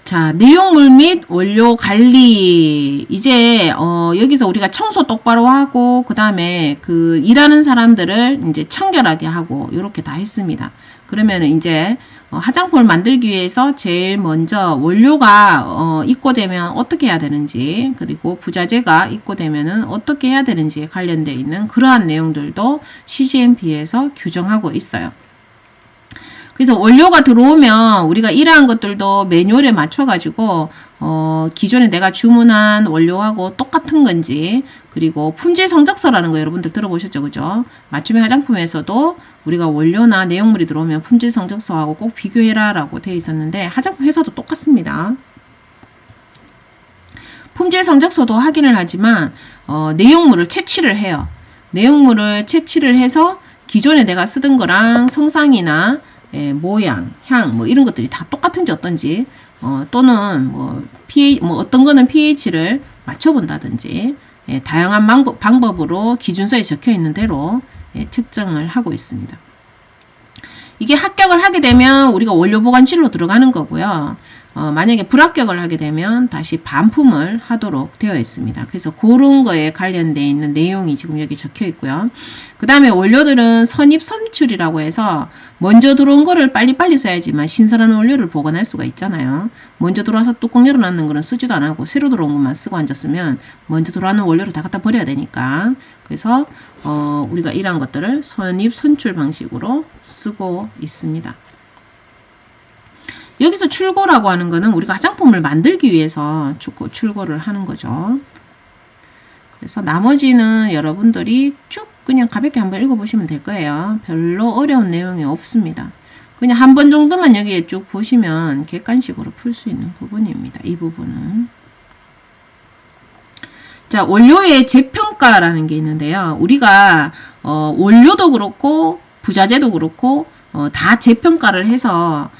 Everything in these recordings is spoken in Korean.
자, 내용물 및 원료 관리. 이제, 여기서 우리가 청소 똑바로 하고, 그 다음에 그 일하는 사람들을 이제 청결하게 하고, 요렇게 다 했습니다. 그러면은 이제, 화장품을 만들기 위해서 제일 먼저 원료가, 입고되면 어떻게 해야 되는지, 그리고 부자재가 입고되면은 어떻게 해야 되는지에 관련되어 있는 그러한 내용들도 CGMP에서 규정하고 있어요. 그래서 원료가 들어오면 우리가 이러한 것들도 매뉴얼에 맞춰가지고 기존에 내가 주문한 원료하고 똑같은 건지, 그리고 품질 성적서라는 거 여러분들 들어보셨죠, 그죠? 맞춤형 화장품에서도 우리가 원료나 내용물이 들어오면 품질 성적서하고 꼭 비교해라 라고 되어 있었는데, 화장품 회사도 똑같습니다. 품질 성적서도 확인을 하지만 내용물을 채취를 해요. 내용물을 채취를 해서 기존에 내가 쓰던 거랑 성상이나 모양, 향, 뭐 이런 것들이 다 똑같은지 어떤지, 또는 어떤 거는 pH를 맞춰본다든지, 다양한 방법으로 기준서에 적혀 있는 대로 측정을 하고 있습니다. 이게 합격을 하게 되면 우리가 원료 보관실로 들어가는 거고요. 만약에 불합격을 하게 되면 다시 반품을 하도록 되어 있습니다. 그래서 그런 거에 관련되어 있는 내용이 지금 여기 적혀 있고요. 그 다음에 원료들은 선입 선출이라고 해서 먼저 들어온 거를 빨리빨리 써야지만 신선한 원료를 보관할 수가 있잖아요. 먼저 들어와서 뚜껑 열어놨는 거는 쓰지도 안 하고 새로 들어온 것만 쓰고 앉았으면 먼저 들어오는 원료를 다 갖다 버려야 되니까, 그래서 우리가 이러한 것들을 선입 선출 방식으로 쓰고 있습니다. 여기서 출고라고 하는 거는 우리가 화장품을 만들기 위해서 출고를 하는 거죠. 그래서 나머지는 여러분들이 쭉 그냥 가볍게 한번 읽어보시면 될 거예요. 별로 어려운 내용이 없습니다. 그냥 한 번 정도만 여기에 쭉 보시면 객관식으로 풀 수 있는 부분입니다. 이 부분은. 자, 원료의 재평가라는 게 있는데요. 우리가 원료도 그렇고 부자재도 그렇고 다 재평가를 해서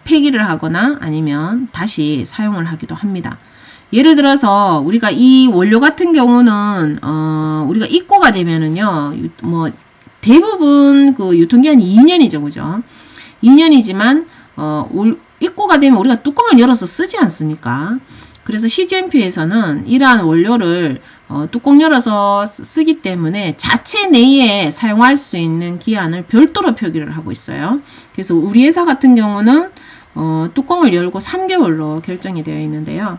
폐기를 하거나 아니면 다시 사용을 하기도 합니다. 예를 들어서 우리가 이 원료 같은 경우는 우리가 입고가 되면은요, 뭐 대부분 그 유통기한이 2년이죠, 그죠? 2년이지만 입고가 되면 우리가 뚜껑을 열어서 쓰지 않습니까? 그래서 CGMP에서는 이러한 원료를 뚜껑 열어서 쓰기 때문에 자체 내에 사용할 수 있는 기한을 별도로 표기를 하고 있어요. 그래서 우리 회사 같은 경우는 뚜껑을 열고 3개월로 결정이 되어 있는데요.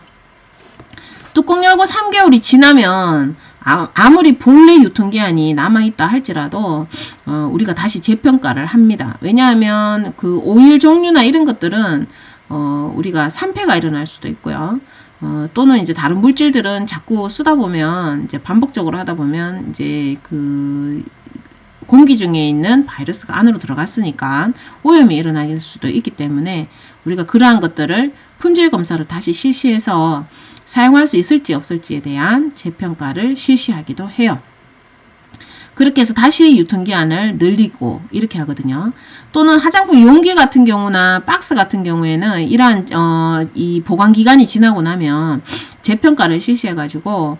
뚜껑 열고 3개월이 지나면 아무리 본래 유통기한이 남아있다 할지라도 우리가 다시 재평가를 합니다. 왜냐하면 그 오일 종류나 이런 것들은 우리가 산패가 일어날 수도 있고요. 또는 이제 다른 물질들은 자꾸 쓰다 보면 이제 반복적으로 하다 보면 이제 그 공기 중에 있는 바이러스가 안으로 들어갔으니까 오염이 일어날 수도 있기 때문에 우리가 그러한 것들을 품질 검사를 다시 실시해서 사용할 수 있을지 없을지에 대한 재평가를 실시하기도 해요. 그렇게 해서 다시 유통기한을 늘리고 이렇게 하거든요. 또는 화장품 용기 같은 경우나 박스 같은 경우에는 이러한 이 보관기간이 지나고 나면 재평가를 실시해 가지고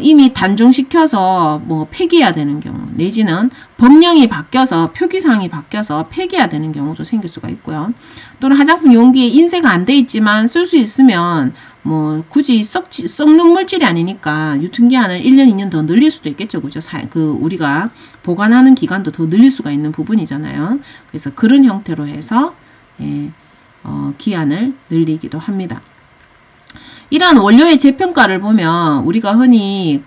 이미 단종시켜서 뭐 폐기해야 되는 경우, 내지는 법령이 바뀌어서 표기사항이 바뀌어서 폐기해야 되는 경우도 생길 수가 있고요. 또는 화장품 용기에 인쇄가 안 돼 있지만 쓸 수 있으면 뭐 굳이 썩는 물질이 아니니까 유통기한을 1년, 2년 더 늘릴 수도 있겠죠. 그죠? 우리가 보관하는 기간도 더 늘릴 수가 있는 부분이잖아요. 그래서 그런 형태로 해서 기한을 늘리기도 합니다. 이러한 원료의 재평가를 보면 우리가 흔히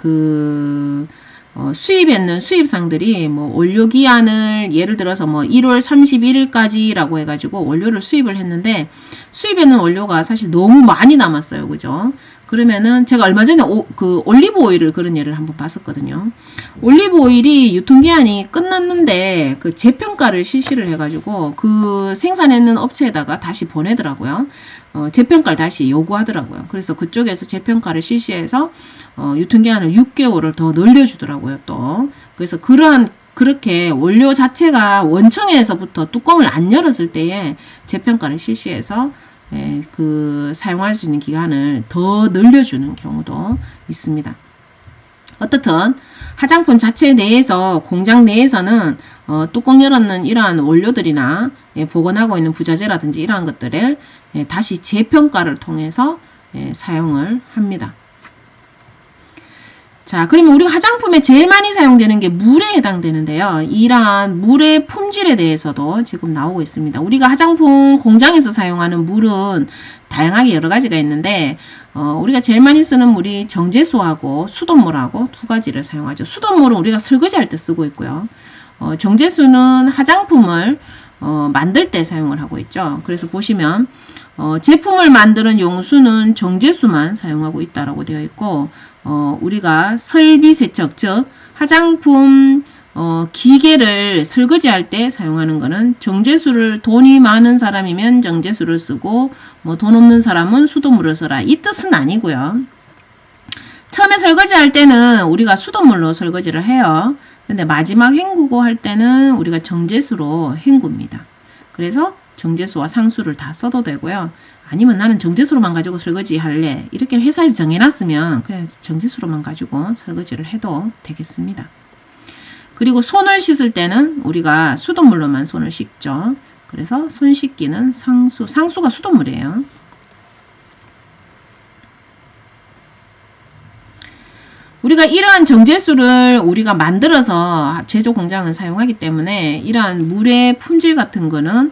수입했는 수입상들이 뭐 원료 기한을 예를 들어서 뭐 1월 31일까지라고 해가지고 원료를 수입을 했는데 수입했는 원료가 사실 너무 많이 남았어요. 그죠? 그러면은 제가 얼마 전에 올리브 오일을 그런 예를 한번 봤었거든요. 올리브 오일이 유통기한이 끝났는데 그 재평가를 실시를 해가지고 그 생산했는 업체에다가 다시 보내더라고요. 재평가를 다시 요구하더라고요. 그래서 그쪽에서 재평가를 실시해서 유통기한을 6개월을 더 늘려주더라고요. 또 그래서 그렇게 원료 자체가 원청에서부터 뚜껑을 안 열었을 때에 재평가를 실시해서 사용할 수 있는 기간을 더 늘려주는 경우도 있습니다. 어떻든 화장품 자체 내에서 공장 내에서는 뚜껑 열었는 이러한 원료들이나 보관하고 있는 부자재라든지 이러한 것들을 다시 재평가를 통해서 사용을 합니다. 자, 그러면 우리가 화장품에 제일 많이 사용되는 게 물에 해당되는데요. 이러한 물의 품질에 대해서도 지금 나오고 있습니다. 우리가 화장품 공장에서 사용하는 물은 다양하게 여러 가지가 있는데 우리가 제일 많이 쓰는 물이 정제수하고 수돗물하고 두 가지를 사용하죠. 수돗물은 우리가 설거지할 때 쓰고 있고요. 정제수는 화장품을 만들 때 사용을 하고 있죠. 그래서 보시면 제품을 만드는 용수는 정제수만 사용하고 있다라고 되어 있고 우리가 설비 세척 즉 화장품 기계를 설거지할 때 사용하는 거는 정제수를 돈이 많은 사람이면 정제수를 쓰고 뭐 돈 없는 사람은 수돗물을 써라 이 뜻은 아니고요. 처음에 설거지할 때는 우리가 수돗물로 설거지를 해요. 근데 마지막 헹구고 할 때는 우리가 정제수로 헹굽니다. 그래서 정제수와 상수를 다 써도 되고요. 아니면 나는 정제수로만 가지고 설거지 할래. 이렇게 회사에서 정해놨으면 그냥 정제수로만 가지고 설거지를 해도 되겠습니다. 그리고 손을 씻을 때는 우리가 수돗물로만 손을 씻죠. 그래서 손 씻기는 상수가 수돗물이에요. 우리가 이러한 정제수를 우리가 만들어서 제조 공장을 사용하기 때문에 이러한 물의 품질 같은 거는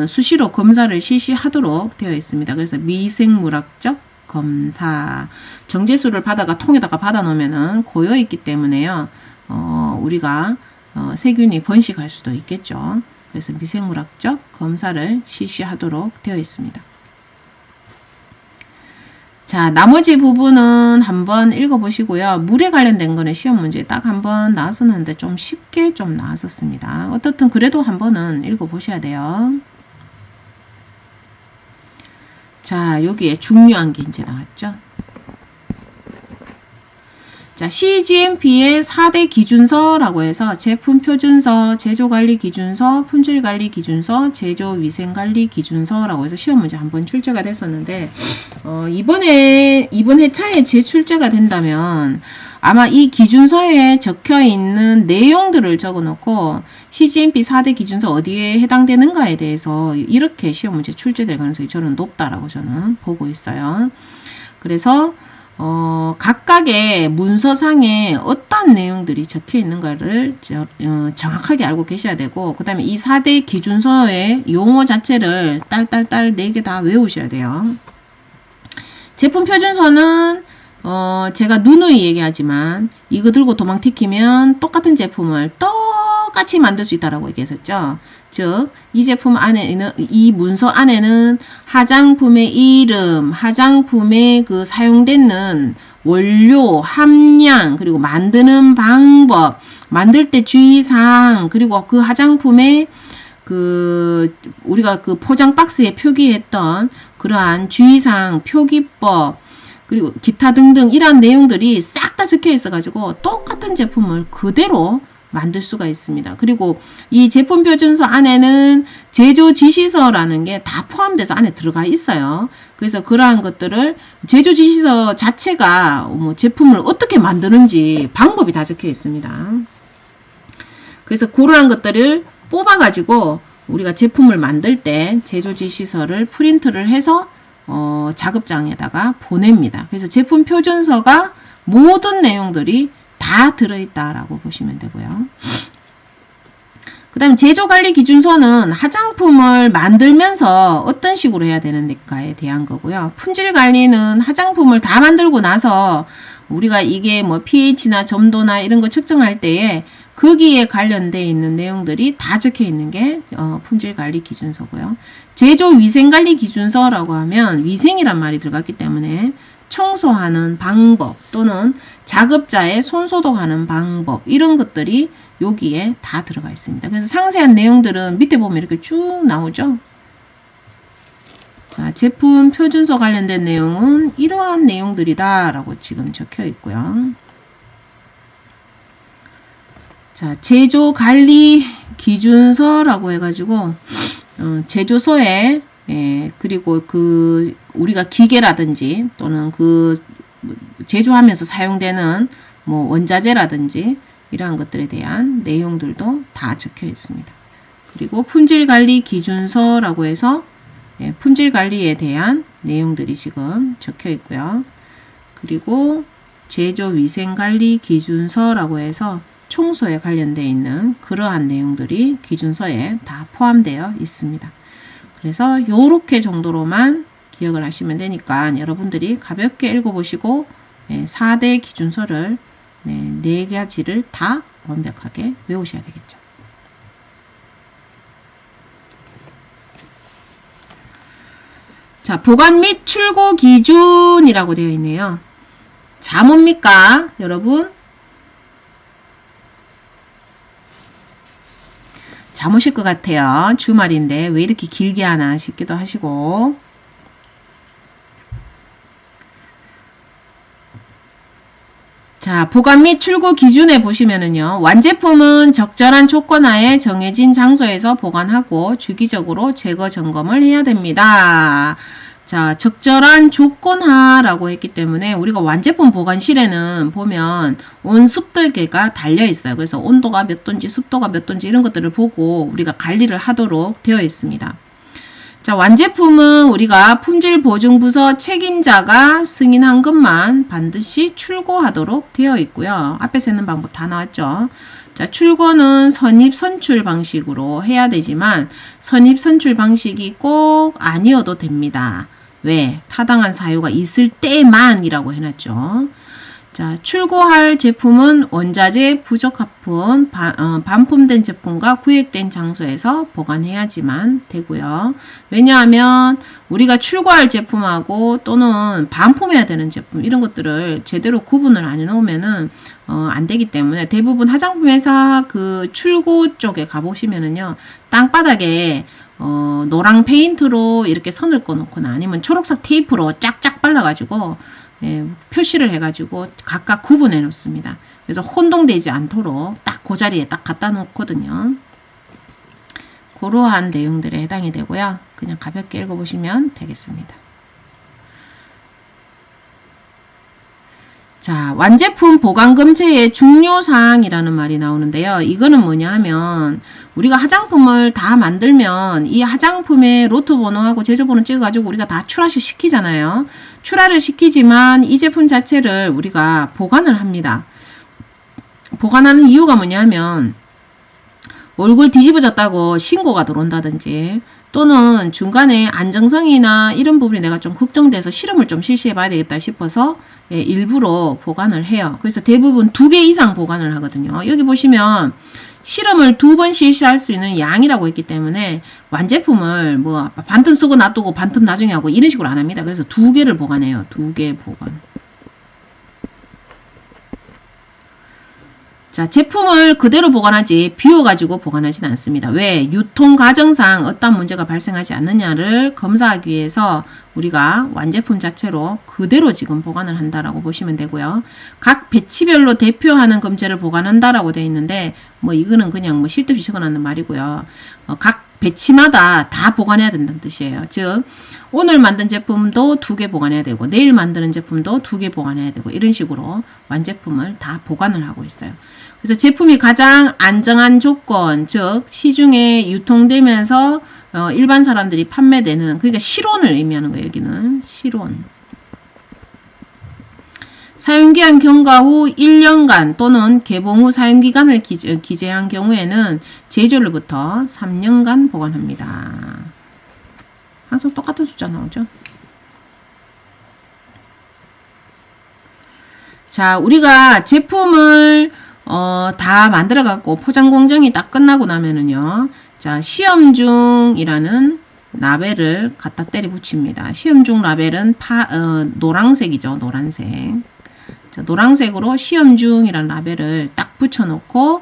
수시로 검사를 실시하도록 되어 있습니다. 그래서 미생물학적 검사 정제수를 받아가 통에다가 받아 놓으면은 고여 있기 때문에요. 우리가 세균이 번식할 수도 있겠죠. 그래서 미생물학적 검사를 실시하도록 되어 있습니다. 자, 나머지 부분은 한번 읽어보시고요. 물에 관련된 거는 시험 문제에 딱 한번 나왔었는데 좀 쉽게 좀 나왔었습니다. 어떻든 그래도 한번은 읽어보셔야 돼요. 자, 여기에 중요한 게 이제 나왔죠. 자, CGMP의 4대 기준서라고 해서 제품 표준서, 제조관리 기준서, 품질관리 기준서, 제조위생관리 기준서라고 해서 시험 문제 한번 출제가 됐었는데 이번 회차에 재출제가 된다면 아마 이 기준서에 적혀 있는 내용들을 적어 놓고 CGMP 4대 기준서 어디에 해당되는가에 대해서 이렇게 시험 문제 출제될 가능성이 저는 높다라고 저는 보고 있어요. 그래서 각각의 문서상에 어떤 내용들이 적혀 있는가를 정확하게 알고 계셔야 되고, 그 다음에 이 4대 기준서의 용어 자체를 딸딸딸 4개 다 외우셔야 돼요. 제품 표준서는 제가 누누이 얘기하지만 이거 들고 도망 튀기면 똑같은 제품을 똑같이 만들 수 있다라고 얘기했었죠. 즉, 이 제품 안에는, 이 문서 안에는 화장품의 이름, 화장품의 그 사용되는 원료, 함량, 그리고 만드는 방법, 만들 때 주의사항, 그리고 그 화장품의 우리가 그 포장 박스에 표기했던 그러한 주의사항, 표기법, 그리고 기타 등등 이러한 내용들이 싹 다 적혀 있어가지고 똑같은 제품을 그대로 만들 수가 있습니다. 그리고 이 제품 표준서 안에는 제조 지시서라는 게 다 포함돼서 안에 들어가 있어요. 그래서 그러한 것들을 제조 지시서 자체가 뭐 제품을 어떻게 만드는지 방법이 다 적혀 있습니다. 그래서 그러한 것들을 뽑아가지고 우리가 제품을 만들 때 제조 지시서를 프린트를 해서 작업장에다가 보냅니다. 그래서 제품 표준서가 모든 내용들이 다 들어있다라고 보시면 되고요. 그 다음에 제조관리 기준서는 화장품을 만들면서 어떤 식으로 해야 되는가에 대한 거고요. 품질관리는 화장품을 다 만들고 나서 우리가 이게 뭐 pH나 점도나 이런 거 측정할 때에 거기에 관련되어 있는 내용들이 다 적혀 있는 게 품질관리 기준서고요. 제조위생관리 기준서라고 하면 위생이란 말이 들어갔기 때문에 청소하는 방법 또는 작업자의 손소독하는 방법 이런 것들이 여기에 다 들어가 있습니다. 그래서 상세한 내용들은 밑에 보면 이렇게 쭉 나오죠. 자, 제품 표준서 관련된 내용은 이러한 내용들이다 라고 지금 적혀 있고요. 자, 제조관리 기준서라고 해가지고 제조소에 그리고 우리가 기계라든지 또는 제조하면서 사용되는 뭐 원자재라든지 이러한 것들에 대한 내용들도 다 적혀 있습니다. 그리고 품질관리 기준서라고 해서 품질관리에 대한 내용들이 지금 적혀 있고요. 그리고 제조위생관리 기준서라고 해서 청소에 관련되어 있는 그러한 내용들이 기준서에 다 포함되어 있습니다. 그래서 요렇게 정도로만 기억을 하시면 되니까 여러분들이 가볍게 읽어보시고 4대 기준서를 4가지를 다 완벽하게 외우셔야 되겠죠. 자, 보관 및 출고 기준이라고 되어 있네요. 자, 뭡니까, 여러분? 잠 오실 것 같아요. 주말인데 왜 이렇게 길게 하나 싶기도 하시고. 자, 보관 및 출고 기준에 보시면은요. 완제품은 적절한 조건하에 정해진 장소에서 보관하고 주기적으로 제거 점검을 해야 됩니다. 자, 적절한 조건하라고 했기 때문에 우리가 완제품 보관실에는 보면 온습도계가 달려 있어요. 그래서 온도가 몇 도인지 습도가 몇 도인지 이런 것들을 보고 우리가 관리를 하도록 되어 있습니다. 자, 완제품은 우리가 품질보증부서 책임자가 승인한 것만 반드시 출고하도록 되어 있고요. 앞에서 했는 방법 다 나왔죠. 자, 출고는 선입 선출 방식으로 해야 되지만 선입 선출 방식이 꼭 아니어도 됩니다. 왜? 타당한 사유가 있을 때만이라고 해놨죠. 자, 출고할 제품은 원자재 부적합품, 반품된 제품과 구획된 장소에서 보관해야지만 되고요. 왜냐하면 우리가 출고할 제품하고 또는 반품해야 되는 제품 이런 것들을 제대로 구분을 안 해놓으면은 안 되기 때문에 대부분 화장품 회사 그 출고 쪽에 가보시면은요, 땅바닥에 노랑 페인트로 이렇게 선을 꺼놓거나 아니면 초록색 테이프로 쫙쫙 발라가지고 표시를 해가지고 각각 구분해 놓습니다. 그래서 혼동되지 않도록 딱 그 자리에 딱 갖다 놓거든요. 그러한 내용들에 해당이 되고요. 그냥 가볍게 읽어보시면 되겠습니다. 자, 완제품 보관금제의 중요사항이라는 말이 나오는데요. 이거는 뭐냐 하면 우리가 화장품을 다 만들면 이 화장품의 로트 번호하고 제조번호 찍어가지고 우리가 다 출하시 시키잖아요. 출하를 시키지만 이 제품 자체를 우리가 보관을 합니다. 보관하는 이유가 뭐냐 하면 얼굴 뒤집어졌다고 신고가 들어온다든지 또는 중간에 안정성이나 이런 부분이 내가 좀 걱정돼서 실험을 좀 실시해 봐야 되겠다 싶어서 일부러 보관을 해요. 그래서 대부분 2개 이상 보관을 하거든요. 여기 보시면 실험을 2번 실시할 수 있는 양이라고 했기 때문에 완제품을 뭐 반틈 쓰고 놔두고 반틈 나중에 하고 이런 식으로 안 합니다. 그래서 2개를 보관해요. 2개 보관. 자, 제품을 그대로 보관하지 비워가지고 보관하지는 않습니다. 왜? 유통 과정상 어떤 문제가 발생하지 않느냐를 검사하기 위해서 우리가 완제품 자체로 그대로 지금 보관을 한다라고 보시면 되고요. 각 배치별로 대표하는 검제를 보관한다라고 되어 있는데 뭐 이거는 그냥 뭐 실듯이 적어놨는 말이고요. 각 배치마다 다 보관해야 된다는 뜻이에요. 즉 오늘 만든 제품도 2개 보관해야 되고 내일 만드는 제품도 2개 보관해야 되고 이런 식으로 완제품을 다 보관을 하고 있어요. 그래서 제품이 가장 안정한 조건, 즉 시중에 유통되면서 일반 사람들이 판매되는, 그러니까 실온을 의미하는 거예요. 여기는 실온. 사용기한 경과 후 1년간 또는 개봉 후 사용기간을 기재한 경우에는 제조일부터 3년간 보관합니다. 항상 똑같은 숫자 나오죠. 자, 우리가 제품을 다 만들어 갖고 포장 공정이 딱 끝나고 나면은요, 자, 시험 중이라는 라벨을 갖다 때려 붙입니다. 시험 중 라벨은 노란색이죠. 노란색. 자, 노란색으로 시험 중이라는 라벨을 딱 붙여놓고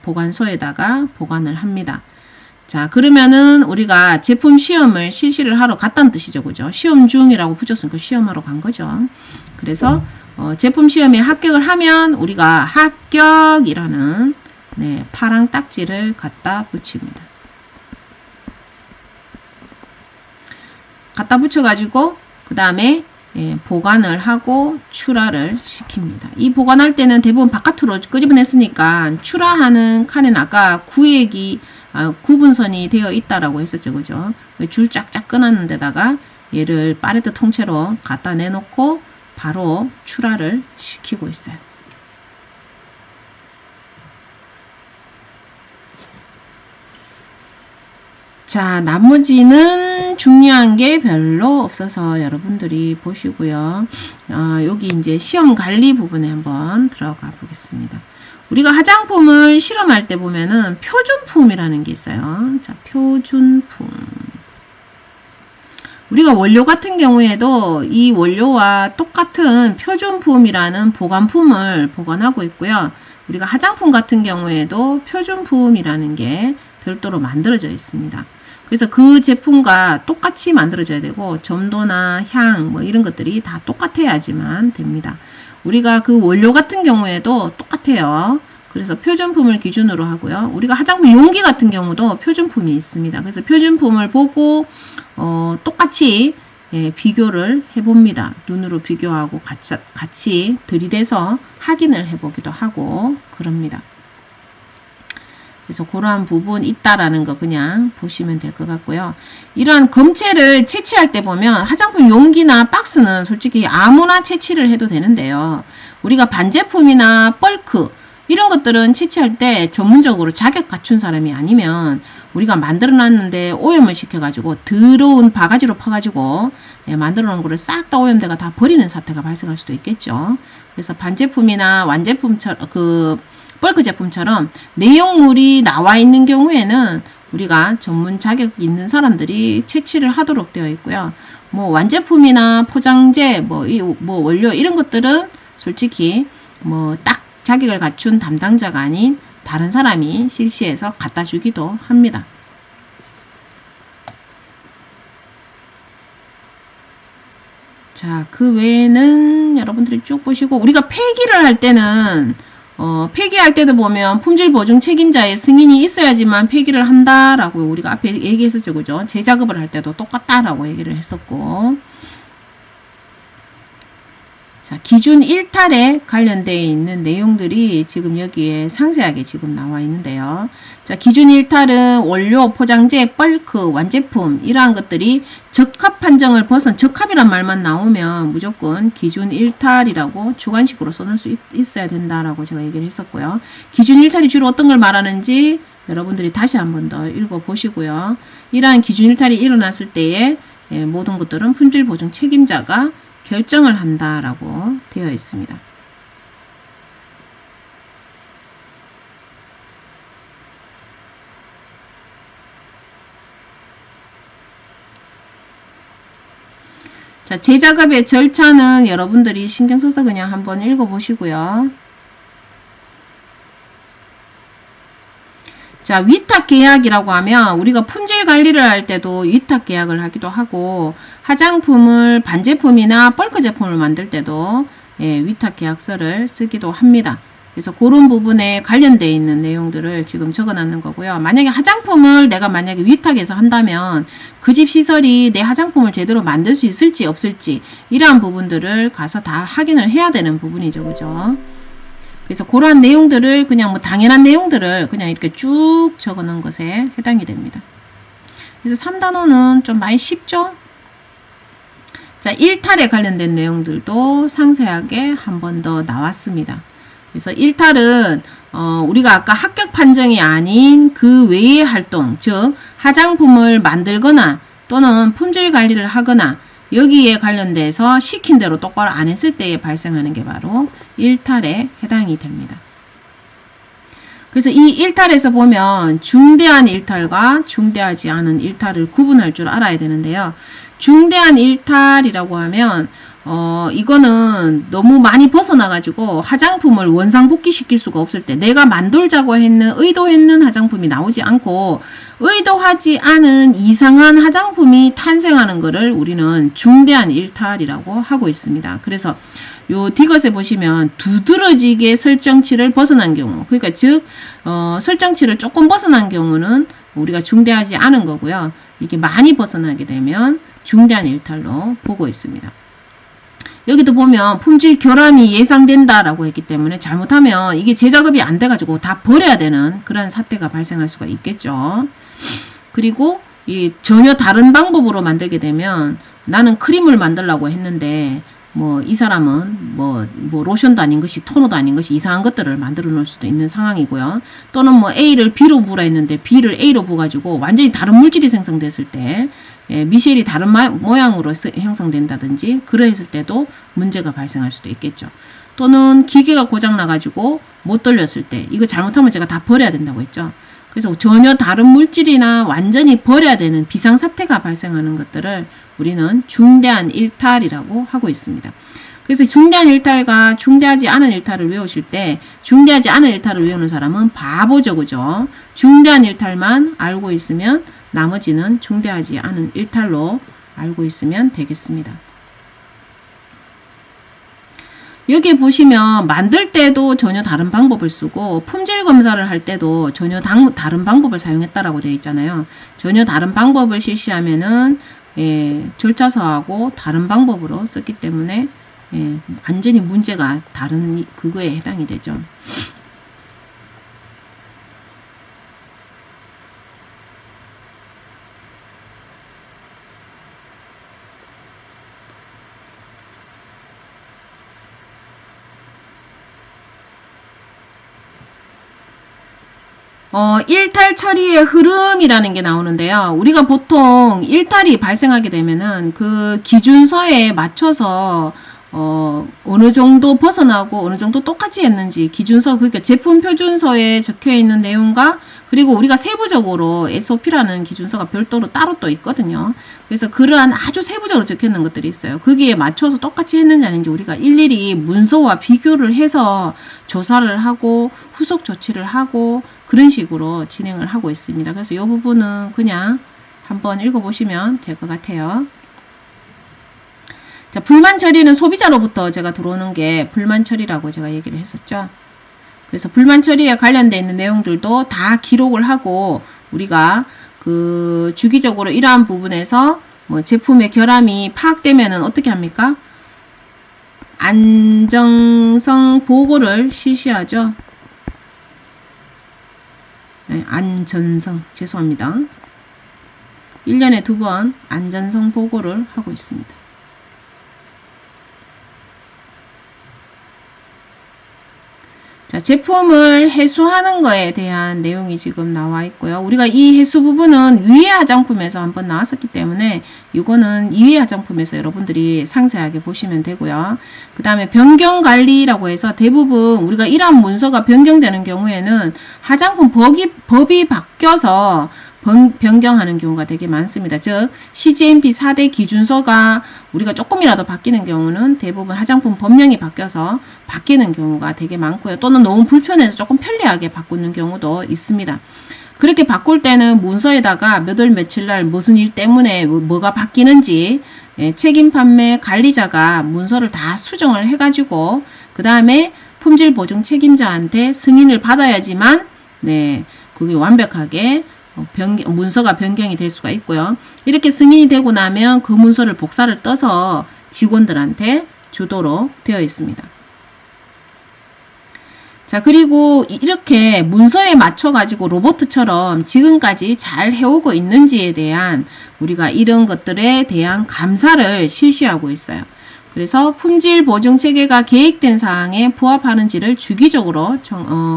보관소에다가 보관을 합니다. 자, 그러면은 우리가 제품 시험을 실시를 하러 갔다는 뜻이죠. 그죠? 시험 중이라고 붙였으니까 시험하러 간 거죠. 그래서 제품 시험에 합격을 하면 우리가 합격이라는 파랑 딱지를 갖다 붙입니다. 갖다 붙여가지고 그 다음에 보관을 하고 출하를 시킵니다. 이 보관할 때는 대부분 바깥으로 끄집어냈으니까 출하하는 칸에는 아까 구분선이 되어 있다라고 했었죠. 그죠? 줄 쫙쫙 끊었는 데다가 얘를 팔레트 통째로 갖다 내놓고 바로 출하를 시키고 있어요. 자, 나머지는 중요한 게 별로 없어서 여러분들이 보시고요. 여기 이제 시험 관리 부분에 한번 들어가 보겠습니다. 우리가 화장품을 실험할 때 보면은 표준품이라는 게 있어요. 자, 표준품. 우리가 원료 같은 경우에도 이 원료와 똑같은 표준품이라는 보관품을 보관하고 있고요. 우리가 화장품 같은 경우에도 표준품이라는 게 별도로 만들어져 있습니다. 그래서 그 제품과 똑같이 만들어져야 되고 점도나 향 뭐 이런 것들이 다 똑같아야지만 됩니다. 우리가 그 원료 같은 경우에도 똑같아요. 그래서 표준품을 기준으로 하고요. 우리가 화장품 용기 같은 경우도 표준품이 있습니다. 그래서 표준품을 보고 똑같이 비교를 해봅니다. 눈으로 비교하고 같이 들이대서 확인을 해보기도 하고 그럽니다. 그래서 그러한 부분 있다라는 거 그냥 보시면 될 것 같고요. 이런 검체를 채취할 때 보면 화장품 용기나 박스는 솔직히 아무나 채취를 해도 되는데요. 우리가 반제품이나 벌크 이런 것들은 채취할 때 전문적으로 자격 갖춘 사람이 아니면 우리가 만들어 놨는데 오염을 시켜가지고 더러운 바가지로 퍼가지고 만들어 놓은 거를 싹 다 오염돼가 다 버리는 사태가 발생할 수도 있겠죠. 그래서 반제품이나 완제품처럼 벌크 제품처럼 내용물이 나와 있는 경우에는 우리가 전문 자격 있는 사람들이 채취를 하도록 되어 있고요. 뭐 완제품이나 포장재, 뭐 원료 이런 것들은 솔직히 뭐 딱 자격을 갖춘 담당자가 아닌 다른 사람이 실시해서 갖다 주기도 합니다. 자, 그 외에는 여러분들이 쭉 보시고 우리가 폐기를 할 때는 폐기할 때도 보면 품질 보증 책임자의 승인이 있어야지만 폐기를 한다라고 우리가 앞에 얘기했었죠. 그죠? 재작업을 할 때도 똑같다라고 얘기를 했었고. 자, 기준 일탈에 관련되어 있는 내용들이 지금 여기에 상세하게 지금 나와 있는데요. 자, 기준 일탈은 원료, 포장재, 벌크, 완제품 이러한 것들이 적합 판정을 벗은 적합이란 말만 나오면 무조건 기준 일탈이라고 주관식으로 써놓을 수 있어야 된다라고 제가 얘기를 했었고요. 기준 일탈이 주로 어떤 걸 말하는지 여러분들이 다시 한번 더 읽어보시고요. 이러한 기준 일탈이 일어났을 때에 모든 것들은 품질 보증 책임자가 결정을 한다라고 되어 있습니다. 자, 재작업의 절차는 여러분들이 신경 써서 그냥 한번 읽어보시고요. 자, 위탁 계약이라고 하면 우리가 품질 관리를 할 때도 위탁 계약을 하기도 하고 화장품을 반제품이나 벌크 제품을 만들 때도 위탁 계약서를 쓰기도 합니다. 그래서 그런 부분에 관련되어 있는 내용들을 지금 적어놨는 거고요. 만약에 화장품을 내가 만약에 위탁해서 한다면 그 집 시설이 내 화장품을 제대로 만들 수 있을지 없을지 이러한 부분들을 가서 다 확인을 해야 되는 부분이죠. 그죠? 그래서 그러한 내용들을 그냥 뭐 당연한 내용들을 그냥 이렇게 쭉 적어 놓은 것에 해당이 됩니다. 그래서 3단원은 좀 많이 쉽죠? 자, 일탈에 관련된 내용들도 상세하게 한 번 더 나왔습니다. 그래서 일탈은 우리가 아까 합격 판정이 아닌 그 외의 활동, 즉 화장품을 만들거나 또는 품질 관리를 하거나 여기에 관련돼서 시킨 대로 똑바로 안 했을 때에 발생하는 게 바로 일탈에 해당이 됩니다. 그래서 이 일탈에서 보면 중대한 일탈과 중대하지 않은 일탈을 구분할 줄 알아야 되는데요. 중대한 일탈이라고 하면 이거는 너무 많이 벗어나가지고 화장품을 원상복귀시킬 수가 없을 때 내가 만들자고 의도했는 화장품이 나오지 않고 의도하지 않은 이상한 화장품이 탄생하는 것을 우리는 중대한 일탈이라고 하고 있습니다. 그래서 요 디귿에 보시면 두드러지게 설정치를 벗어난 경우, 그러니까 즉 설정치를 조금 벗어난 경우는 우리가 중대하지 않은 거고요. 이게 많이 벗어나게 되면 중대한 일탈로 보고 있습니다. 여기도 보면 품질 결함이 예상된다라고 했기 때문에 잘못하면 이게 재작업이 안 돼가지고 다 버려야 되는 그런 사태가 발생할 수가 있겠죠. 그리고 이 전혀 다른 방법으로 만들게 되면 나는 크림을 만들려고 했는데 뭐 이 사람은 뭐 로션도 아닌 것이 토너도 아닌 것이 이상한 것들을 만들어 놓을 수도 있는 상황이고요. 또는 뭐 A를 B로 부라 했는데 B를 A로 부가지고 완전히 다른 물질이 생성됐을 때 미셸이 다른 모양으로 형성된다든지 그러했을 때도 문제가 발생할 수도 있겠죠. 또는 기계가 고장 나가지고 못 돌렸을 때 이거 잘못하면 제가 다 버려야 된다고 했죠. 그래서 전혀 다른 물질이나 완전히 버려야 되는 비상사태가 발생하는 것들을 우리는 중대한 일탈이라고 하고 있습니다. 그래서 중대한 일탈과 중대하지 않은 일탈을 외우실 때 중대하지 않은 일탈을 외우는 사람은 바보죠. 그죠? 중대한 일탈만 알고 있으면 나머지는 중대하지 않은 일탈로 알고 있으면 되겠습니다. 여기 보시면 만들 때도 전혀 다른 방법을 쓰고 품질 검사를 할 때도 전혀 다른 방법을 사용했다라고 되어 있잖아요. 전혀 다른 방법을 실시하면은 절차서하고 다른 방법으로 썼기 때문에 완전히 문제가 다른 그거에 해당이 되죠. 일탈 처리의 흐름이라는 게 나오는데요. 우리가 보통 일탈이 발생하게 되면은 그 기준서에 맞춰서 어느 정도 벗어나고 어느 정도 똑같이 했는지 기준서, 그러니까 제품 표준서에 적혀 있는 내용과 그리고 우리가 세부적으로 SOP라는 기준서가 별도로 따로 또 있거든요. 그래서 그러한 아주 세부적으로 적혀 있는 것들이 있어요. 거기에 맞춰서 똑같이 했는지 아닌지 우리가 일일이 문서와 비교를 해서 조사를 하고 후속 조치를 하고 그런 식으로 진행을 하고 있습니다. 그래서 이 부분은 그냥 한번 읽어보시면 될 것 같아요. 자, 불만 처리는 소비자로부터 제가 들어오는 게 불만 처리라고 제가 얘기를 했었죠. 그래서 불만 처리에 관련되어 있는 내용들도 다 기록을 하고 우리가 그 주기적으로 이러한 부분에서 뭐 제품의 결함이 파악되면은 어떻게 합니까? 안정성 보고를 실시하죠. 네, 안전성, 죄송합니다. 1년에 2번 안전성 보고를 하고 있습니다. 자, 제품을 해수하는 거에 대한 내용이 지금 나와 있고요. 우리가 이 해수 부분은 위해 화장품에서 한번 나왔었기 때문에 이거는 이해 화장품에서 여러분들이 상세하게 보시면 되고요. 그 다음에 변경관리라고 해서 대부분 우리가 이러한 문서가 변경되는 경우에는 화장품 법이 바뀌어서 변경하는 경우가 되게 많습니다. 즉 CGMP 4대 기준서가 우리가 조금이라도 바뀌는 경우는 대부분 화장품 법령이 바뀌어서 바뀌는 경우가 되게 많고요. 또는 너무 불편해서 조금 편리하게 바꾸는 경우도 있습니다. 그렇게 바꿀 때는 문서에다가 몇 월 며칠 날 무슨 일 때문에 뭐가 바뀌는지 책임 판매 관리자가 문서를 다 수정을 해가지고 그 다음에 품질 보증 책임자한테 승인을 받아야지만 그게 완벽하게 문서가 변경이 될 수가 있고요. 이렇게 승인이 되고 나면 그 문서를 복사를 떠서 직원들한테 주도록 되어 있습니다. 자, 그리고 이렇게 문서에 맞춰 가지고 로봇처럼 지금까지 잘 해오고 있는지에 대한 우리가 이런 것들에 대한 감사를 실시하고 있어요. 그래서 품질 보증 체계가 계획된 사항에 부합하는지를 주기적으로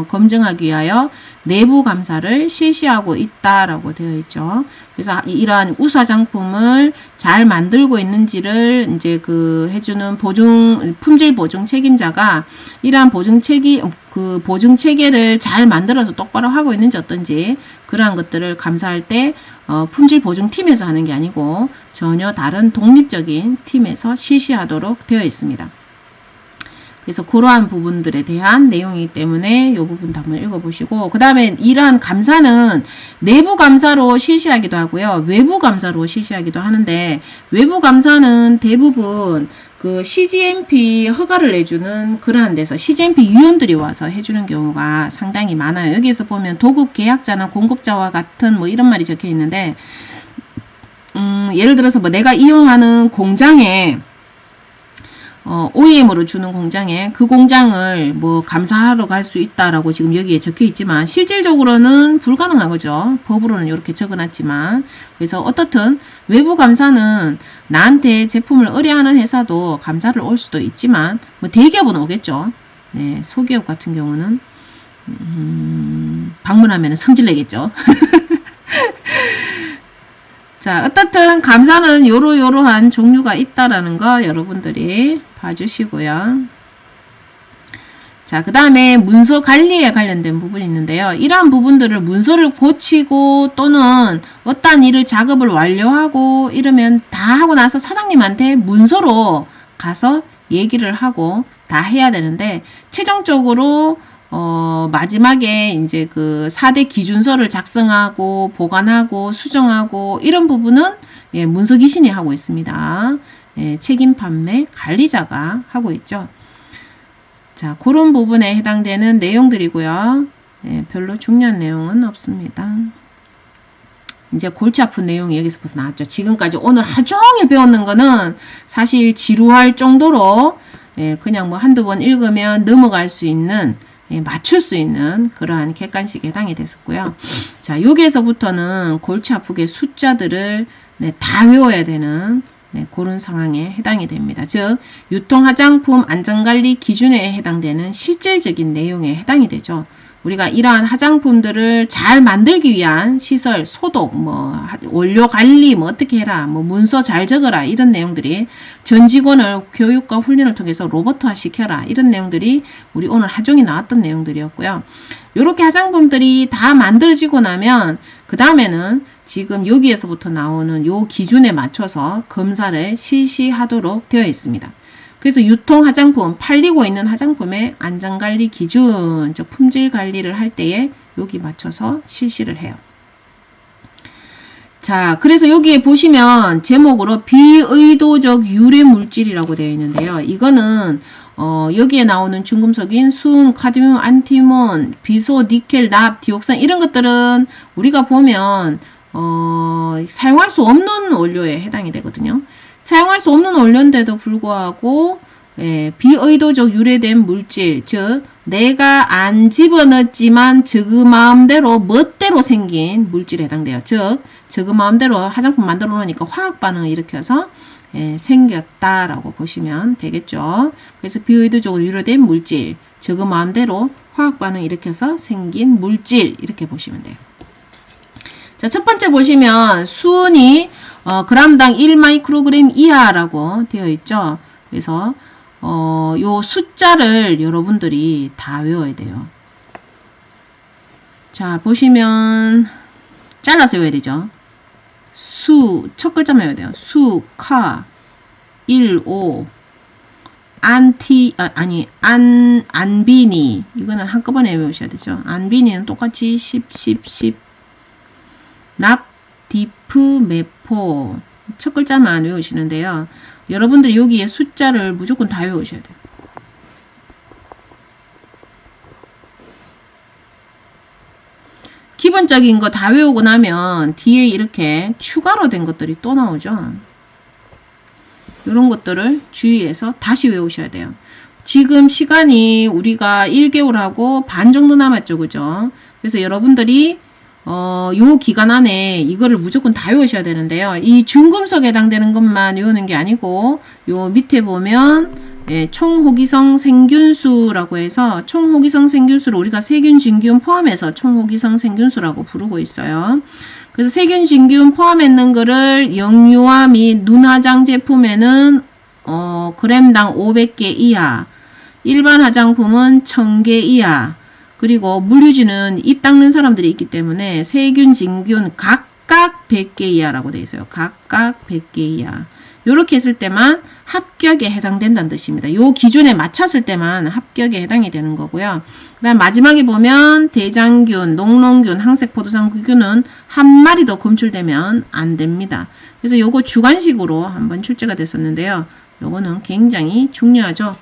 검증하기 위하여 내부 감사를 실시하고 있다라고 되어 있죠. 그래서 이러한 우수 화장품을 잘 만들고 있는지를 이제 해주는 품질 보증 책임자가 이러한 보증 체계를 잘 만들어서 똑바로 하고 있는지 어떤지 그러한 것들을 감사할 때 품질 보증 팀에서 하는 게 아니고 전혀 다른 독립적인 팀에서 실시하도록 되어 있습니다. 그래서 그러한 부분들에 대한 내용이기 때문에 이 부분도 한번 읽어보시고 그 다음에 이러한 감사는 내부 감사로 실시하기도 하고요. 외부 감사로 실시하기도 하는데 외부 감사는 대부분 그 CGMP 허가를 내주는 그러한 데서 CGMP 위원들이 와서 해주는 경우가 상당히 많아요. 여기에서 보면 도급 계약자나 공급자와 같은 뭐 이런 말이 적혀 있는데 예를 들어서 뭐 내가 이용하는 공장에 OEM으로 주는 공장에 그 공장을 뭐 감사하러 갈 수 있다라고 지금 여기에 적혀 있지만 실질적으로는 불가능한 거죠. 법으로는 이렇게 적어놨지만. 그래서 어떻든 외부 감사는 나한테 제품을 의뢰하는 회사도 감사를 올 수도 있지만 뭐 대기업은 오겠죠. 네, 소기업 같은 경우는 방문하면 성질내겠죠. 자, 어떻든 감사는 요러요러한 종류가 있다라는 거 여러분들이 봐주시고요. 자, 그 다음에 문서 관리에 관련된 부분이 있는데요. 이러한 부분들을 문서를 고치고 또는 어떠한 일을 작업을 완료하고 이러면 다 하고 나서 사장님한테 문서로 가서 얘기를 하고 다 해야 되는데 최종적으로 마지막에 이제 그 4대 기준서를 작성하고 보관하고 수정하고 이런 부분은 예, 문서기신이 하고 있습니다. 예, 책임 판매 관리자가 하고 있죠. 자, 그런 부분에 해당되는 내용들이고요. 예, 별로 중요한 내용은 없습니다. 이제 골치 아픈 내용이 여기서 벌써 나왔죠. 지금까지 오늘 하루 종일 배웠는 거는 사실 지루할 정도로 예, 그냥 뭐 한두 번 읽으면 넘어갈 수 있는 예, 맞출 수 있는 그러한 객관식에 해당이 됐었고요. 자, 여기에서부터는 골치 아프게 숫자들을 네, 다 외워야 되는 네, 그런 상황에 해당이 됩니다. 즉, 유통화장품 안전관리 기준에 해당되는 실질적인 내용에 해당이 되죠. 우리가 이러한 화장품들을 잘 만들기 위한 시설, 소독, 뭐 원료 관리, 뭐 어떻게 해라, 뭐 문서 잘 적어라 이런 내용들이 전 직원을 교육과 훈련을 통해서 로봇화 시켜라 이런 내용들이 우리 오늘 하종이 나왔던 내용들이었고요. 이렇게 화장품들이 다 만들어지고 나면 그 다음에는 지금 여기에서부터 나오는 요 기준에 맞춰서 검사를 실시하도록 되어 있습니다. 그래서 유통 화장품, 팔리고 있는 화장품의 안전관리 기준, 즉 품질 관리를 할 때에 여기 맞춰서 실시를 해요. 자, 그래서 여기에 보시면 제목으로 비의도적 유래 물질이라고 되어 있는데요. 이거는 여기에 나오는 중금속인 순, 카드뮴, 안티몬, 비소, 니켈, 납, 디옥산 이런 것들은 우리가 보면 사용할 수 없는 원료에 해당이 되거든요. 사용할 수 없는 원료인데도 불구하고 예, 비의도적 유래된 물질, 즉 내가 안 집어넣었지만 저그 마음대로 멋대로 생긴 물질에 해당돼요. 즉 저그 마음대로 화장품 만들어 놓으니까 화학 반응을 일으켜서 예, 생겼다라고 보시면 되겠죠. 그래서 비의도적으로 유래된 물질, 저그 마음대로 화학 반응을 일으켜서 생긴 물질 이렇게 보시면 돼요. 자, 첫 번째 보시면 수은이 그람당 1마이크로그램 이하라고 되어 있죠. 그래서 요 숫자를 여러분들이 다 외워야 돼요. 자, 보시면 잘라서 외워야 되죠. 첫 글자만 외워야 돼요. 수, 카, 1, 5, 안비니. 이거는 한꺼번에 외우셔야 되죠. 안비니는 똑같이 10. 납, 디프, 메포. 첫 글자만 외우시는데요. 여러분들이 여기에 숫자를 무조건 다 외우셔야 돼요. 기본적인 거 다 외우고 나면 뒤에 이렇게 추가로 된 것들이 또 나오죠. 이런 것들을 주의해서 다시 외우셔야 돼요. 지금 시간이 우리가 1개월하고 반 정도 남았죠. 그죠? 그래서 여러분들이 요 기간 안에 이거를 무조건 다 외우셔야 되는데요. 이 중금속에 해당되는 것만 외우는 게 아니고 요 밑에 보면 예, 총호기성 생균수라고 해서 총호기성 생균수를 우리가 세균, 진균 포함해서 총호기성 생균수라고 부르고 있어요. 그래서 세균, 진균 포함했는 거를 영유아 및 눈화장 제품에는 그램당 500개 이하, 일반 화장품은 1000개 이하, 그리고 물유지는 입 닦는 사람들이 있기 때문에 세균, 진균 각각 100개 이하라고 되어 있어요. 각각 100개 이하. 요렇게 했을 때만 합격에 해당된다는 뜻입니다. 요 기준에 맞췄을 때만 합격에 해당이 되는 거고요. 그 다음 마지막에 보면 대장균, 녹농균, 항색포도상균은 한 마리도 검출되면 안 됩니다. 그래서 요거 주관식으로 한번 출제가 됐었는데요. 요거는 굉장히 중요하죠.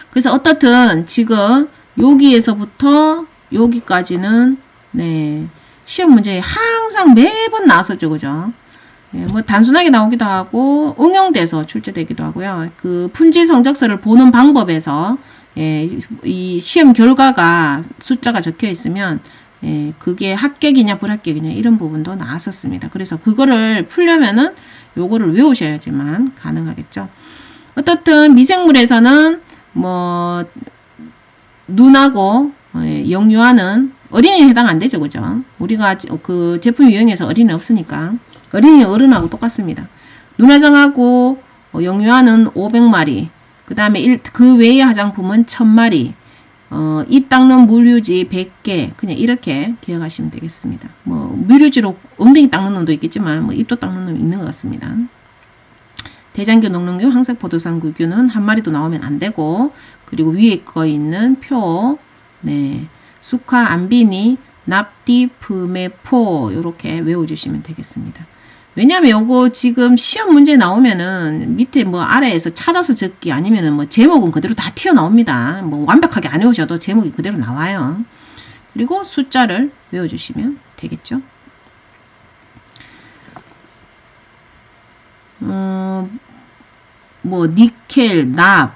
그래서 어떻든 지금 여기에서부터 여기까지는 네, 시험 문제에 항상 매번 나왔었죠. 그죠? 예, 뭐 단순하게 나오기도 하고 응용돼서 출제되기도 하고요. 그 품질 성적서를 보는 방법에서 예, 이 시험 결과가 숫자가 적혀 있으면 예, 그게 합격이냐 불합격이냐 이런 부분도 나왔었습니다. 그래서 그거를 풀려면은 요거를 외우셔야지만 가능하겠죠. 어떻든 미생물에서는 뭐 눈하고 예, 영유아는 어린이에 해당 안 되죠, 그죠? 우리가 그 제품 유형에서 어린이 없으니까 어린이 어른하고 똑같습니다. 눈화장하고 영유아는 500마리, 그 다음에 그 외의 화장품은 1000마리, 입 닦는 물유지 100개, 그냥 이렇게 기억하시면 되겠습니다. 뭐 물유지로 엉덩이 닦는 놈도 있겠지만 뭐 입도 닦는 놈이 있는 것 같습니다. 대장균, 녹농균, 항색포도상구균은 한 마리도 나오면 안 되고, 그리고 위에 거 있는 표, 네, 수카, 암비니, 납디, 프메포 요렇게 외워주시면 되겠습니다. 왜냐하면 요거 지금 시험 문제 나오면은 밑에 뭐 아래에서 찾아서 적기 아니면은 뭐 제목은 그대로 다 튀어나옵니다. 뭐 완벽하게 안 외우셔도 제목이 그대로 나와요. 그리고 숫자를 외워주시면 되겠죠. 뭐 니켈, 납,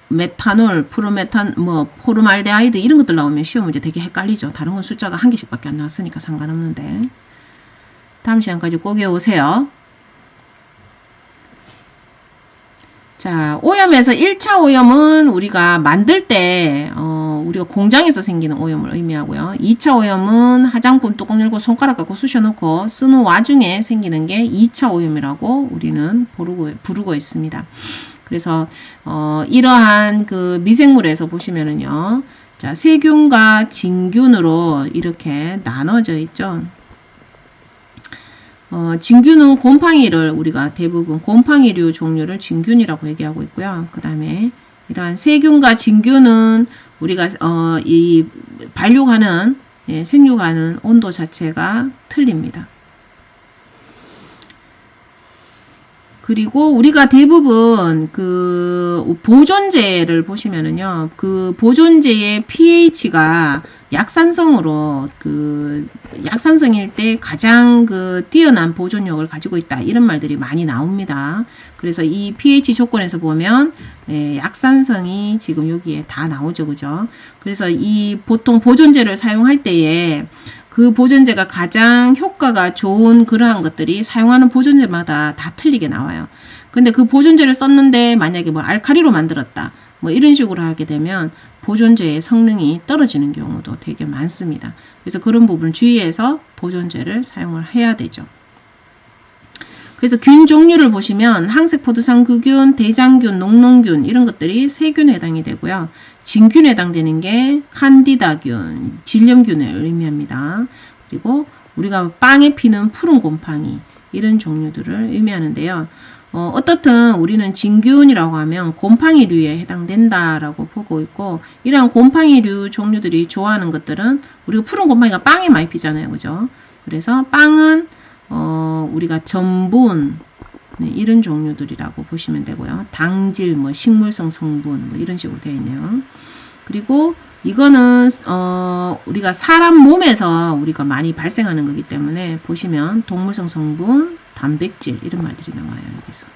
메탄올, 뭐 포르말데하이드 이런 것들 나오면 시험 문제 되게 헷갈리죠. 다른 건 숫자가 한 개씩밖에 안 나왔으니까 상관없는데. 다음 시간까지 꼭 외우세요. 자, 오염에서 1차 오염은 우리가 만들 때 우리가 공장에서 생기는 오염을 의미하고요. 2차 오염은 화장품 뚜껑 열고 손가락 갖고 쑤셔놓고 쓰는 와중에 생기는 게 2차 오염이라고 우리는 부르고 있습니다. 그래서 이러한 그 미생물에서 보시면은요. 자, 세균과 진균으로 이렇게 나눠져 있죠. 진균은 곰팡이를 우리가 대부분 곰팡이류 종류를 진균이라고 얘기하고 있고요. 그 다음에 이러한 세균과 진균은 우리가 이 발육하는 생육하는 온도 자체가 틀립니다. 그리고 우리가 대부분 그 보존제를 보시면은요, 그 보존제의 pH가 약산성으로 그 약산성일 때 가장 그 뛰어난 보존력을 가지고 있다 이런 말들이 많이 나옵니다. 그래서 이 pH 조건에서 보면 약산성이 지금 여기에 다 나오죠, 그죠? 그래서 이 보통 보존제를 사용할 때에 그 보존제가 가장 효과가 좋은 그러한 것들이 사용하는 보존제마다 다 틀리게 나와요. 근데 그 보존제를 썼는데 만약에 뭐 알카리로 만들었다. 뭐 이런 식으로 하게 되면 보존제의 성능이 떨어지는 경우도 되게 많습니다. 그래서 그런 부분을 주의해서 보존제를 사용을 해야 되죠. 그래서 균 종류를 보시면 항색포도상구균, 대장균, 녹농균 이런 것들이 세균에 해당이 되고요. 진균에 해당되는 게 칸디다균, 질염균을 의미합니다. 그리고 우리가 빵에 피는 푸른 곰팡이 이런 종류들을 의미하는데요. 어떻든 우리는 진균이라고 하면 곰팡이류에 해당된다라고 보고 있고, 이러한 곰팡이류 종류들이 좋아하는 것들은 우리가 푸른 곰팡이가 빵에 많이 피잖아요, 그죠? 그래서 빵은 우리가 전분 네, 이런 종류들이라고 보시면 되고요. 당질, 뭐 식물성 성분 뭐 이런 식으로 되어 있네요. 그리고 이거는 우리가 사람 몸에서 우리가 많이 발생하는 거기 때문에 보시면 동물성 성분, 단백질 이런 말들이 나와요. 여기서.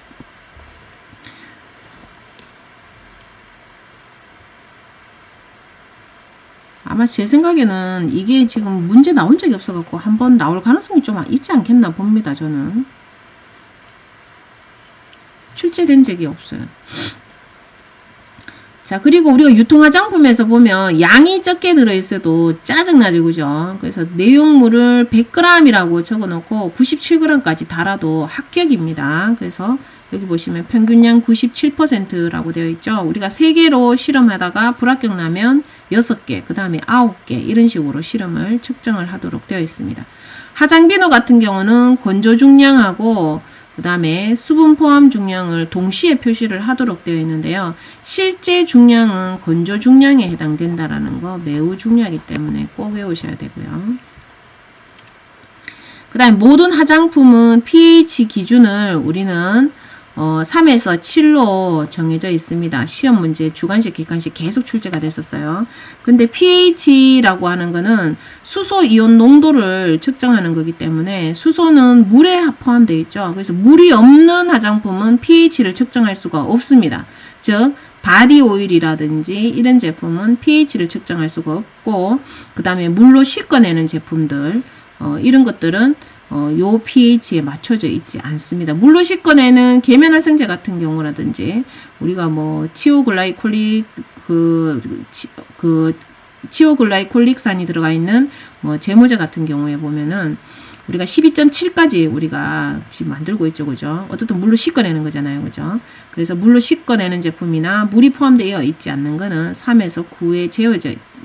아마 제 생각에는 이게 지금 문제 나온 적이 없어갖고 한번 나올 가능성이 좀 있지 않겠나 봅니다. 저는. 출제된 적이 없어요. 자, 그리고 우리가 유통화장품에서 보면 양이 적게 들어있어도 짜증나죠, 그죠? 그래서 내용물을 100g이라고 적어놓고 97g까지 달아도 합격입니다. 그래서 여기 보시면 평균량 97%라고 되어 있죠. 우리가 3개로 실험하다가 불합격 나면 6개, 그 다음에 9개 이런 식으로 실험을 측정을 하도록 되어 있습니다. 화장비누 같은 경우는 건조 중량하고 그 다음에 수분 포함 중량을 동시에 표시를 하도록 되어 있는데요. 실제 중량은 건조 중량에 해당된다라는 거 매우 중요하기 때문에 꼭 외우셔야 되고요. 그 다음에 모든 화장품은 pH 기준을 우리는 3에서 7로 정해져 있습니다. 시험 문제 주관식, 객관식 계속 출제가 됐었어요. 근데 pH라고 하는 거는 수소 이온 농도를 측정하는 거기 때문에 수소는 물에 포함되어 있죠. 그래서 물이 없는 화장품은 pH를 측정할 수가 없습니다. 즉 바디 오일이라든지 이런 제품은 pH를 측정할 수가 없고, 그 다음에 물로 씻어내는 제품들 이런 것들은 요 pH에 맞춰져 있지 않습니다. 물로 씻어내는 계면활성제 같은 경우라든지 우리가 뭐 치오글라이콜릭산이 들어가 있는 뭐 제모제 같은 경우에 보면은 우리가 12.7까지 우리가 지금 만들고 있죠. 그죠? 어쨌든 물로 씻어내는 거잖아요. 그죠? 그래서 물로 씻어내는 제품이나 물이 포함되어 있지 않는 거는 3에서 9에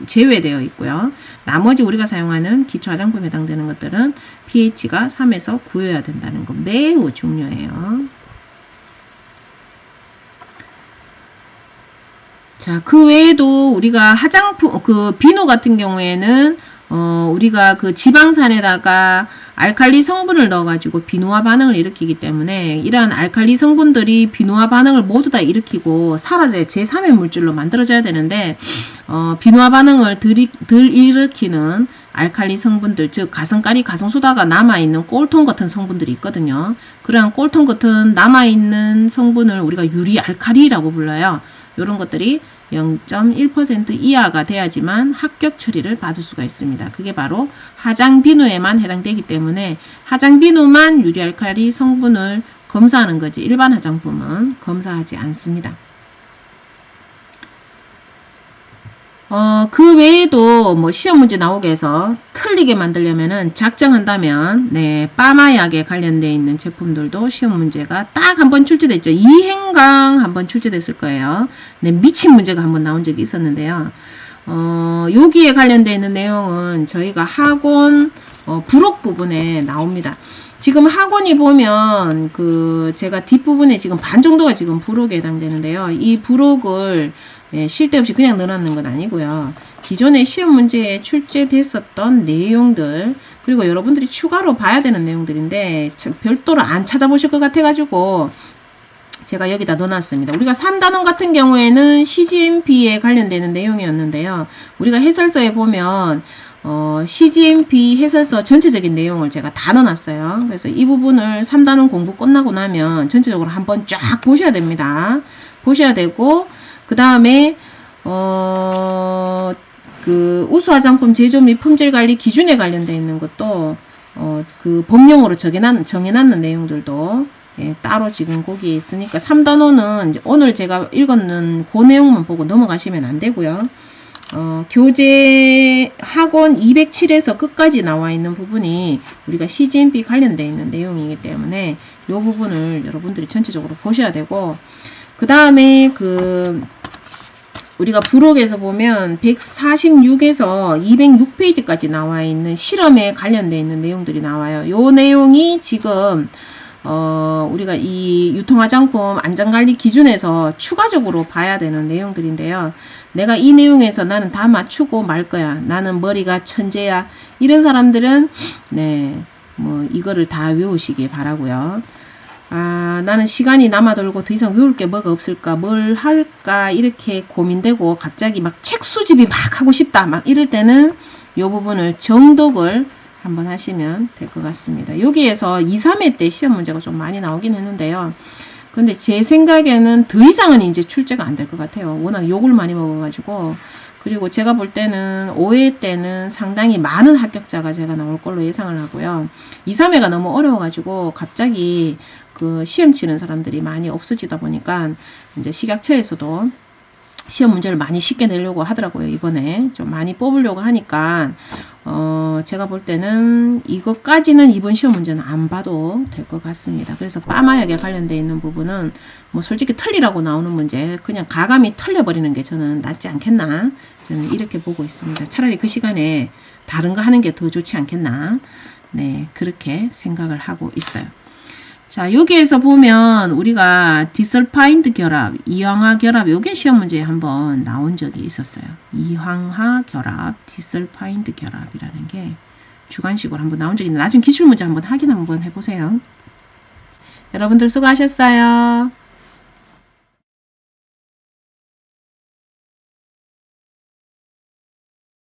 제외되어 있고요. 나머지 우리가 사용하는 기초 화장품에 해당되는 것들은 pH가 3에서 9여야 된다는 거 매우 중요해요. 자, 그 외에도 우리가 화장품, 비누 같은 경우에는 우리가 그 지방산에다가 알칼리 성분을 넣어가지고 비누화 반응을 일으키기 때문에 이러한 알칼리 성분들이 비누화 반응을 모두 다 일으키고 사라져야 제3의 물질로 만들어져야 되는데, 비누화 반응을 덜 일으키는 알칼리 성분들, 즉 가성가리, 가성소다가 남아있는 꼴통 같은 성분들이 있거든요. 그러한 꼴통 같은 남아있는 성분을 우리가 유리알칼리라고 불러요. 이런 것들이 0.1% 이하가 돼야지만 합격 처리를 받을 수가 있습니다. 그게 바로 화장비누에만 해당되기 때문에 화장비누만 유리알칼리 성분을 검사하는 거지 일반 화장품은 검사하지 않습니다. 그 외에도 뭐 시험 문제 나오게 해서 틀리게 만들려면은 작정한다면 빠마약에 관련되어 있는 제품들도 시험 문제가 딱 한 번 출제됐죠. 이행강 한번 출제됐을 거예요. 미친 문제가 한번 나온 적이 있었는데요. 여기에 관련되어 있는 내용은 저희가 학원 부록 부분에 나옵니다. 지금 학원이 보면 제가 뒷부분에 지금 반 정도가 지금 부록에 해당되는데요. 이 부록을 쉴 데 없이 그냥 넣어놨는 건 아니고요. 기존에 시험 문제에 출제됐었던 내용들, 그리고 여러분들이 추가로 봐야 되는 내용들인데 별도로 안 찾아보실 것 같아가지고 제가 여기다 넣어놨습니다. 우리가 3단원 같은 경우에는 CGMP에 관련되는 내용이었는데요. 우리가 해설서에 보면 CGMP 해설서 전체적인 내용을 제가 다 넣어놨어요. 그래서 이 부분을 3단원 공부 끝나고 나면 전체적으로 한번 쫙 보셔야 됩니다. 보셔야 되고, 그 다음에 우수 화장품 제조 및 품질 관리 기준에 관련되어 있는 것도 법령으로 정해놨는 내용들도 따로 지금 거기에 있으니까 3단원은 오늘 제가 읽었는 그 내용만 보고 넘어가시면 안 되고요. 교재 학원 207에서 끝까지 나와 있는 부분이 우리가 CGMP 관련되어 있는 내용이기 때문에 이 부분을 여러분들이 전체적으로 보셔야 되고, 그 다음에 우리가 부록에서 보면 146에서 206페이지까지 나와 있는 실험에 관련되어 있는 내용들이 나와요. 요 내용이 지금 우리가 이 유통화장품 안전관리 기준에서 추가적으로 봐야 되는 내용들인데요. 내가 이 내용에서 나는 다 맞추고 말 거야. 나는 머리가 천재야. 이런 사람들은 뭐 이거를 다 외우시기 바라고요. 나는 시간이 남아돌고 더 이상 외울 게 뭐가 없을까, 뭘 할까 이렇게 고민되고 갑자기 막 책 수집이 막 하고 싶다 막 이럴 때는 이 부분을 정독을 한번 하시면 될 것 같습니다. 여기에서 2, 3회 때 시험 문제가 좀 많이 나오긴 했는데요. 근데 제 생각에는 더 이상은 이제 출제가 안 될 것 같아요. 워낙 욕을 많이 먹어가지고. 그리고 제가 볼 때는 5회 때는 상당히 많은 합격자가 제가 나올 걸로 예상을 하고요. 2, 3회가 너무 어려워가지고 갑자기 시험 치는 사람들이 많이 없어지다 보니까 이제 식약처에서도 시험 문제를 많이 쉽게 내려고 하더라고요. 이번에 좀 많이 뽑으려고 하니까 제가 볼 때는 이것까지는 이번 시험 문제는 안 봐도 될 것 같습니다. 그래서 빠마약에 관련되어 있는 부분은 뭐 솔직히 틀리라고 나오는 문제 그냥 가감히 틀려버리는 게 저는 낫지 않겠나, 저는 이렇게 보고 있습니다. 차라리 그 시간에 다른 거 하는 게 더 좋지 않겠나, 그렇게 생각을 하고 있어요. 자, 여기에서 보면 우리가 디설파인드 결합, 이황화 결합, 요게 시험 문제에 한번 나온 적이 있었어요. 이황화 결합, 디설파인드 결합이라는 게 주관식으로 한번 나온 적이 있는데 나중에 기출문제 한번 확인 한번 해보세요. 여러분들 수고하셨어요.